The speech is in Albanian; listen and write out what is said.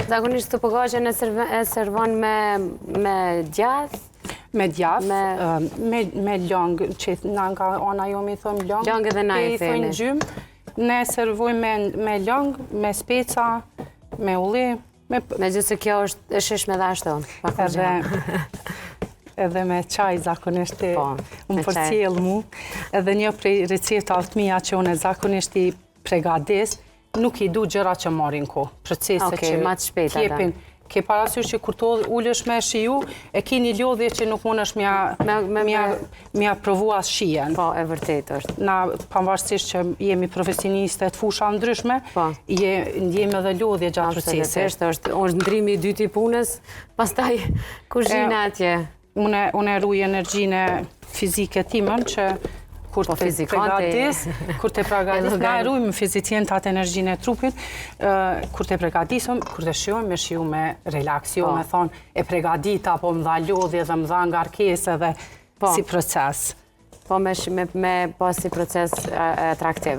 Zakonisht të pëgaqen e servon me djath? Me djath, me ljang, që nga ana jo mi thëmë ljang. Ljang edhe na i themi. Gjymë, ne servojmë me ljang, me speca, me ulli. Me gjithë se kjo është e shishme dhe ashtu. Edhe me qaj zakonisht unë përcjell mu. Edhe një prej receptave të mia që unë zakonisht i pregadis, nuk i du gjëra që marrin kohë. Procese që kjepin. Ke parasysh që kur të ullësh me shiju, e ki një lodhje që nuk mund është mja provu as shijen. Po, e vërtet është. Na, pavarësisht që jemi profesioniste të fusha ndryshme, ndjemi edhe lodhje gjatë procesit. është ndrimi i dytë i punës, pastaj kuzhina atje. Unë e ruj energjinë fizike timën që kur të pregadis, na e rujmë fizicientat energjinë e trupit, kur të pregadisëm, kur të shiojmë, me shiju me relax, jo me thonë e pregadita, po më dha lodhje dhe më dha ngarkesë dhe si proces. Po me si proces atraktiv.